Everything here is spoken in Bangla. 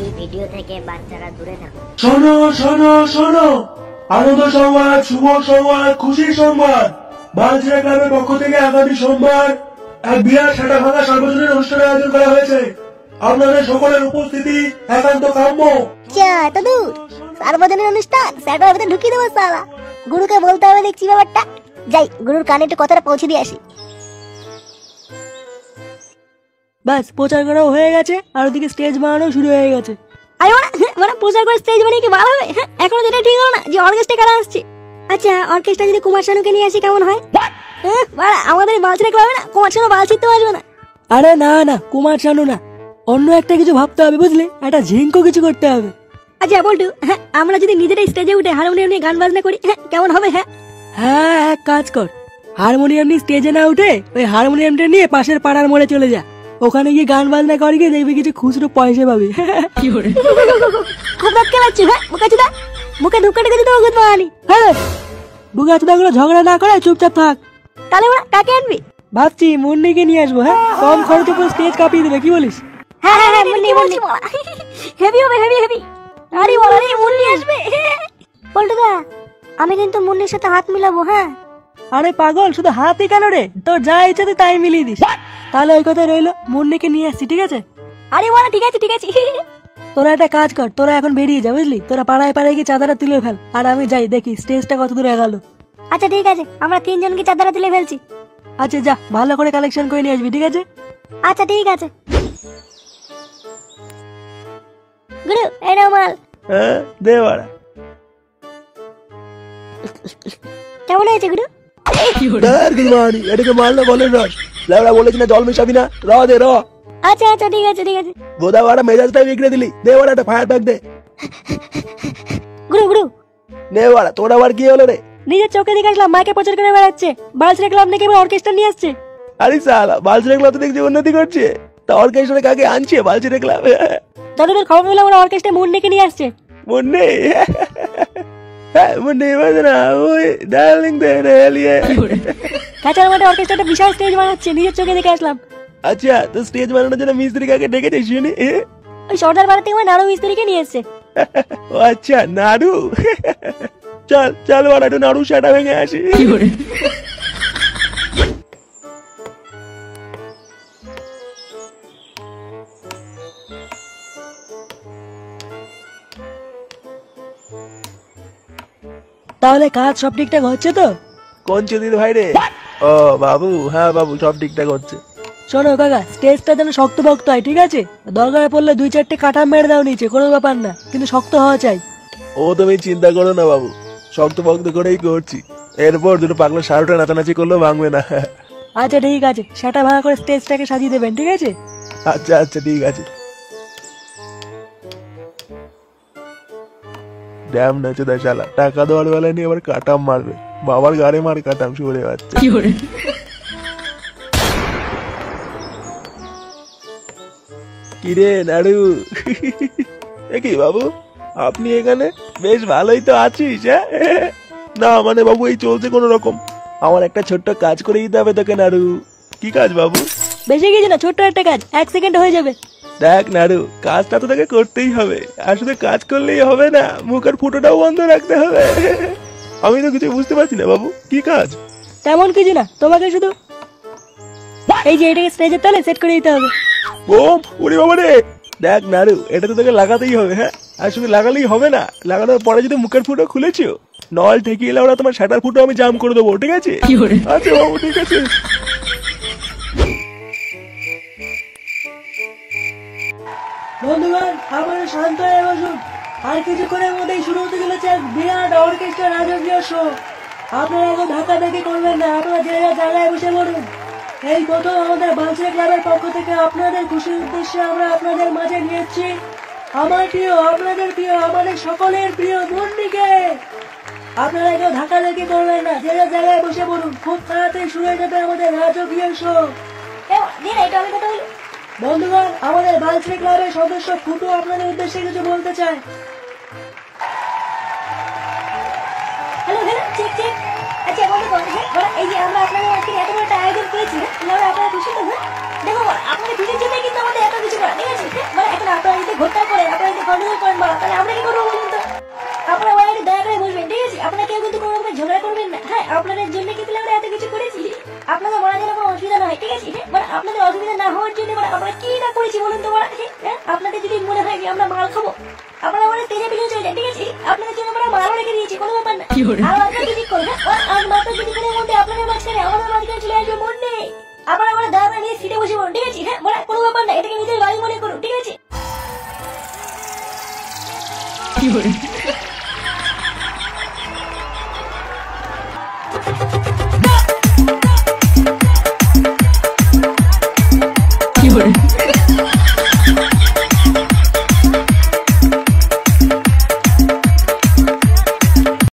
এই ভিডিও থেকে বাচ্চারা দূরে থাকুন। শোনো শোনো শোনো, আনন্দ সংবাদ, শুভ সংবাদ, খুশির সংবাদ। বালচিরা ক্লাবের পক্ষ থেকে আগামী সোমবার এক বিরাট সেটা ভাঙা সার্বজনীন অনুষ্ঠানের আয়োজন করা হয়েছে। আপনাদের সকলের উপস্থিতি একান্ত কাম্য। দাদু, সার্বজনীন অনুষ্ঠান সেটার ভিতরে ঢুকিয়ে দেবো সালা। গুরুকে বলতে হবে দেখছি ব্যাপারটা। যাই, গুরুর কানে একটু কথাটা পৌঁছে দিয়ে আসি। ব্যাস, প্রচার করাও হয়ে গেছে আর ওদিকে স্টেজ বানানো শুরু হয়ে গেছে। আরে মানে প্রচার করে স্টেজ বানিয়ে কি ভালো হবে? এখনো যেটা ঠিক হলো না যে অর্কেস্ট্রা কারা আসছে। আচ্ছা, অর্কেস্ট্রা যদি কুমার শানুকে নিয়ে আসি কেমন হয়? আমাদের বালচিরা ক্লাবে না কুমার শানু বাল ছিটতে আসবে না। আরে না না, কুমার শানু না, অন্য একটা কিছু ভাবতে হবে বুঝলি, একটা ঝিঙ্কো কিছু করতে হবে। আচ্ছা বলটু, আমরা যদি নিজেরাই স্টেজে উঠে হারমোনিয়াম নিয়ে গান বাজনা করি কেমন হবে? হ্যাঁ, এক কাজ কর, হারমোনিয়াম নিয়ে স্টেজে না উঠে ওই হারমোনিয়ামটা নিয়ে পাশের পাড়ার মোড়ে চলে যা। ওখানে গিয়ে গান বাজনা করি, গিয়ে দেখবি কিছু খুচরো পয়সা পাবি। খুব দাঁত কেলাচ্ছি। মুখে ধুক্কা ঢুকে দিতে হবে। হ্যাঁ, বুগাচুদাগুলো ঝগড়া না করে চুপচাপ থাক। তাহলে ওরা কাকে আনবি? ভাবছি মুন্নিকে নিয়ে আসবো। হ্যাঁ, কম খরচে পুরো স্টেজ কাঁপিয়ে দেবে, কি বলিস? হ্যাঁ, মুন্নি হেভি হবে, হেভি। আরে বল, আরে মুন্নি আসবে। বলটুদা, আমি কিন্তু মুন্নির সাথে হাত মিলাবো। হ্যাঁ। আরে পাগল, শুধু হাতই কেন রে, তোর যা ইচ্ছে তুই তাই মিলিয়ে দিস। তাহলে ওই কথা রইলো, মুন্নিকে নিয়ে আসছি, ঠিক আছে? আরে বল, ঠিক আছে। তোরা একটা কাজ কর, তোরা এখন বেরিয়ে যা বুঝলি, তোরা পাড়ায় পাড়ায় গিয়ে চাঁদাটা তুলে ফেল, আর আমি যাই দেখি স্টেজটা কত দূরে গেল। আচ্ছা ঠিক আছে, আমরা তিনজন কি চাঁদাটা তুলে ফেলছি। আচ্ছা যা, ভালো করে কালেকশন করে নিয়ে আসবি, ঠিক আছে? আচ্ছা ঠিক আছে। গুরু, এই নাও মাল। হ্যাঁ, দে বাড়া। কেমন হয়েছে গুরু? এটাকে মাল না বলেন রস, লেবড়া বলেছি না জল মেশাবি না, র দে র। আচ্ছা ঠিক আছে। বোধা বাড়া মেজাজটাই বিগড়ে দিলি, দে বাড়া একটা ফায়ার ব্যাগ দে। গুরু নে বাড়া, তোর আবার কি হলো রে? নিজের চোখে দেখে আসলাম মাকে প্রচার করে বেড়াচ্ছে, বালচিরা ক্লাব নাকি এবার অর্কেস্ট্রা নিয়ে আসছে। আরে সালা, বালচিরা ক্লাব তো দেখছি উন্নতি করছে, তা অর্কেস্ট্রা কাকে আনছে বালচিরা ক্লাব? দাদুদের খবর পেলাম ওরা অর্কেস্ট্রা মুন্নিকে নিয়ে আসছে। মুন্নি? হ্যাঁ, মুন্নি বাজনা ওই ডার্লিং দে রে লিয়ে। কাঁচার মাঠে অর্কেস্ট্রাটা বিশাল স্টেজ বানাচ্ছে, নিজের চোখে দেখে আসলাম। আচ্ছা, তো স্টেজ বানানোর জন্য মিস্ত্রি কাকে ডেকেছে শুনি? ওই সর্দার পাড়া থেকে নাড়ু মিস্ত্রিকে নিয়ে এসছে। ও আচ্ছা, নাড়ু। চল বাড়া, একটু নাড়ু সেটা ভেঙে আসি। তাহলে কাজ সব ঠিকঠাক হচ্ছে তো? কোন চুদির ভাই রে? ও বাবু, হ্যাঁ বাবু, সব ঠিকঠাক হচ্ছে। শোনো কাকা, স্টেজটা যেন শক্ত ভক্ত হয়, ঠিক আছে? দরকার পড়লে 2-4টে কাটা মেরে দাও নিচে, কোনো ব্যাপার না, কিন্তু শক্ত হওয়া চাই। ও তুমি চিন্তা করো না বাবু, শক্ত ভক্ত করেই করছি। এরপর দুটো পাগলা সারোটা নাচানাচি করলেও ভাঙবে না। আচ্ছা ঠিক আছে, সেটা ভাঙা করে স্টেজটাকে সাজিয়ে দেবেন, ঠিক আছে? আচ্ছা ঠিক আছে। ড্যাম নাচে দা শালা, টাকা দেওয়ার বেলায় নিয়ে আবার কাটাম মারবে, বাবার গাড়ি মার কাটাম শুয়ে বাচ্চা। কিরে নাড়ু? কি বাবু, আপনি এখানে? বেশ ভালোই তো আছিস। হ্যাঁ না মানে বাবু, এই চলছে কোন রকম। আমার একটা ছোট্ট কাজ করে দিতে হবে তোকে নাড়ু। কি কাজ বাবু? বেশি কিছু না, ছোট্ট একটা কাজ, 1 সেকেন্ড হয়ে যাবে। দেখ নাড়ু, কাজটা তো তোকে করতেই হবে, আর শুধু কাজ করলেই হবে না, মুখের ফুটোটাও বন্ধ রাখতে হবে। আমি তো কিছু বুঝতে পারছি না বাবু, কি কাজ? তেমন কিছু না, তোমাকে শুধু এই যে এটাকে স্টেজের তলে সেট করে দিতে হবে। বোম, ওরে বাবা রে! দেখ নাড়ু, এটা তো তোকে লাগাতেই হবে। হ্যাঁ, আর শুধু লাগালেই হবে না, লাগানোর পরে যদি মুখের ফুটো খুলেছো, নল ঠেকিয়ে এলে ওরা তোমার শাটার ফুটো আমি জাম করে দেবো, ঠিক আছে? আচ্ছা বাবু, ঠিক আছে। বন্ধুগণ, আপনারা শান্ত হয়ে বসুন, আর কিছুক্ষণের মধ্যেই শুরু হতে চলেছে এক বিরাট অর্কেস্ট্রা রাজকীয় শো। আপনারা এখন ধাক্কাধাক্কি করবেন না, আপনারা যে জায়গায় বসে পড়ুন। এই প্রথম আমাদের বালচিরা ক্লাবের পক্ষ থেকে আপনাদের খুশির উদ্দেশ্যে আমরা আপনাদের মাঝে নিয়েছি আমার প্রিয়, আপনাদের প্রিয়, আমাদের সকলের প্রিয় মুন্নিকে। আপনারা কেউ ধাক্কাধাক্কি করবেন না, যে জায়গায় বসে পড়ুন, খুব তাড়াতাড়ি শুরু হয়ে যাবে আমাদের রাজকীয় শো। বন্ধুগণ, আমাদের বালচিরা ক্লাবের সদস্য ফুটু আপনাদের উদ্দেশ্যে কিছু বলতে চায়। Hello, check. আচ্ছা বন্ধুগণ, এই যে আমরা আপনাদের আজকে এত বড় একটা আয়োজন করেছি, আপনারা খুশি তো? দেখো, আপনাদের খুশির জন্য কিন্তু আমাদের এত কিছু করা, ঠিক আছে? এখন আপনারা যদি ভোটটা করেন, আপনারা আপনাদের জন্য কিন্তু আমরা এত কিছু করেছি। আপনাদের বলা যেন কোনো অসুবিধা নয়, ঠিক আছে? মানে আপনাদের অসুবিধা না হওয়ার জন্য মানে আমরা কি না করেছি বলুন তো বলা। আপনাদের যদি মনে হয় যে আমরা মাল খাবো, আপনারা মানে তেজে পিলিয়ে চলে যান, ঠিক আছে? আপনাদের জন্য আমরা মালও রেখে দিয়েছি, কোনো ব্যাপার না। আর আপনারা যদি করবেন আর মাত্র যদি করে মধ্যে আপনাদের মাঝখানে আমাদের মাঝখানে চলে আসবে মন নেই, আপনারা মানে দাঁড়া নিয়ে সিটে বসে পড়ুন, ঠিক আছে? মানে কোনো ব্যাপার না, এটাকে নিজের বাড়ি মনে করুন, ঠিক আছে? কি